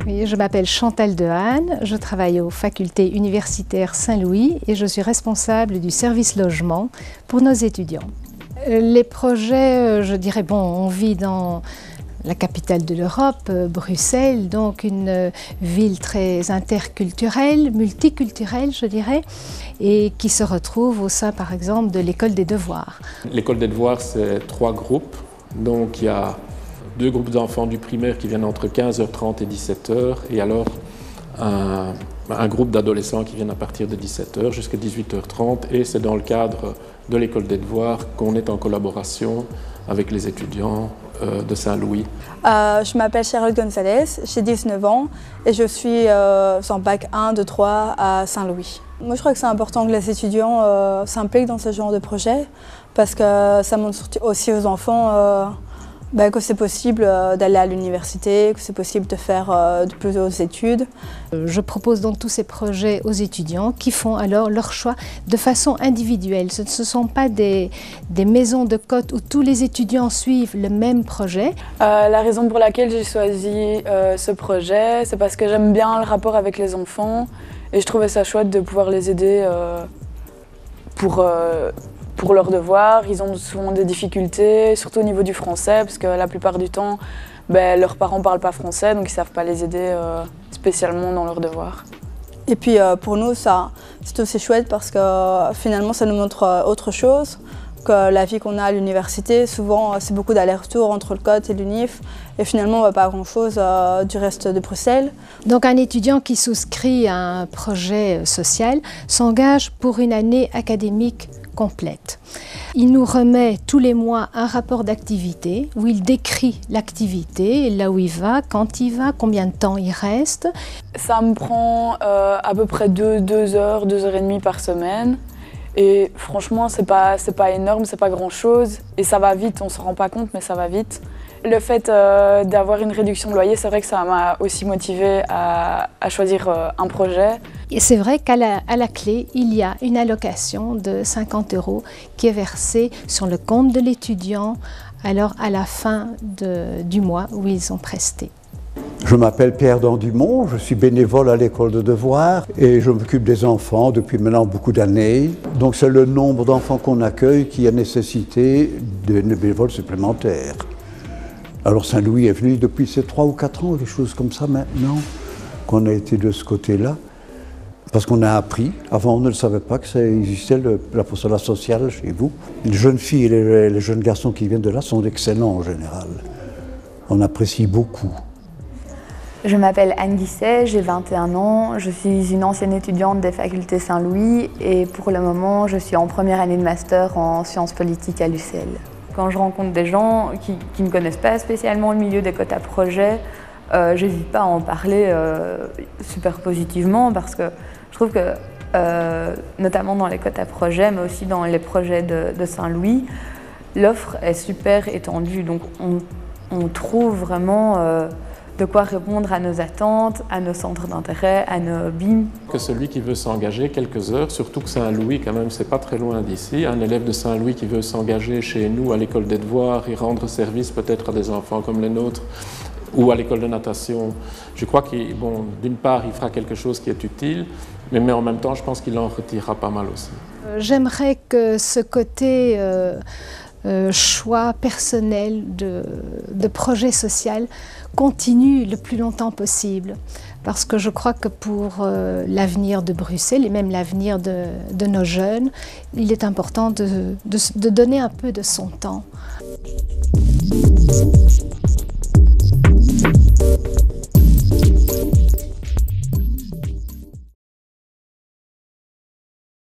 Oui, je m'appelle Chantal Dehaene, je travaille aux facultés universitaires Saint-Louis et je suis responsable du service logement pour nos étudiants. Les projets, je dirais, bon, on vit dans la capitale de l'Europe, Bruxelles, donc une ville très interculturelle, multiculturelle, je dirais, et qui se retrouve au sein, par exemple, de l'école des devoirs. L'école des devoirs, c'est 3 groupes. Donc il y a 2 groupes d'enfants du primaire qui viennent entre 15h30 et 17h, et alors un groupe d'adolescents qui viennent à partir de 17h jusqu'à 18h30, et c'est dans le cadre de l'école des devoirs qu'on est en collaboration avec les étudiants de Saint-Louis. Je m'appelle Charlotte Gonzalez, j'ai 19 ans et je suis en bac 1 de 3 à Saint-Louis. Moi je crois que c'est important que les étudiants s'impliquent dans ce genre de projet parce que ça montre aussi aux enfants que c'est possible d'aller à l'université, que c'est possible de faire de plus hautes études. Je propose donc tous ces projets aux étudiants qui font alors leur choix de façon individuelle. Ce ne sont pas des maisons de cotes où tous les étudiants suivent le même projet. La raison pour laquelle j'ai choisi ce projet, c'est parce que j'aime bien le rapport avec les enfants et je trouvais ça chouette de pouvoir les aider pour leurs devoirs. Ils ont souvent des difficultés, surtout au niveau du français, parce que la plupart du temps, leurs parents ne parlent pas français, donc ils ne savent pas les aider spécialement dans leurs devoirs. Et puis pour nous, c'est aussi chouette parce que finalement, ça nous montre autre chose que la vie qu'on a à l'université. Souvent, c'est beaucoup d'allers-retours entre le COT et l'UNIF, et finalement, on ne voit pas grand-chose du reste de Bruxelles. Donc un étudiant qui souscrit à un projet social s'engage pour une année académique complète. Il nous remet tous les mois un rapport d'activité où il décrit l'activité, là où il va, quand il va, combien de temps il reste. Ça me prend à peu près 2 heures, 2 heures et demie par semaine. Et franchement, c'est pas énorme, c'est pas grand-chose. Et ça va vite, on ne se rend pas compte, mais ça va vite. Le fait d'avoir une réduction de loyer, c'est vrai que ça m'a aussi motivée à choisir un projet. Et c'est vrai qu'à la clé, il y a une allocation de 50 € qui est versée sur le compte de l'étudiant, alors à la fin du mois où ils ont presté. Je m'appelle Pierre Dandumont, je suis bénévole à l'école de devoirs et je m'occupe des enfants depuis maintenant beaucoup d'années. Donc c'est le nombre d'enfants qu'on accueille qui a nécessité de bénévoles supplémentaires. Alors Saint-Louis est venu depuis ces 3 ou 4 ans, des choses comme ça maintenant, qu'on a été de ce côté-là. Parce qu'on a appris, avant on ne le savait pas que ça existait, l'apostolat social chez vous. Les jeunes filles et les jeunes garçons qui viennent de là sont excellents en général. On apprécie beaucoup. Je m'appelle Anne Guisset, j'ai 21 ans, je suis une ancienne étudiante des facultés Saint-Louis et pour le moment je suis en première année de master en sciences politiques à l'UCL. Quand je rencontre des gens qui ne connaissent pas spécialement le milieu des quotas projets, j'hésite pas à en parler super positivement parce que je trouve que, notamment dans les quotas projets, mais aussi dans les projets de Saint-Louis, l'offre est super étendue. Donc on trouve vraiment de quoi répondre à nos attentes, à nos centres d'intérêt, à nos hobbies. Que celui qui veut s'engager quelques heures, surtout que Saint-Louis, quand même, c'est pas très loin d'ici, un élève de Saint-Louis qui veut s'engager chez nous à l'école des devoirs et rendre service peut-être à des enfants comme les nôtres, ou à l'école de natation, je crois qu'il, bon, d'une part, il fera quelque chose qui est utile, mais en même temps, je pense qu'il en retirera pas mal aussi. J'aimerais que ce côté choix personnel de projet social continue le plus longtemps possible. Parce que je crois que pour l'avenir de Bruxelles et même l'avenir de nos jeunes, il est important de donner un peu de son temps.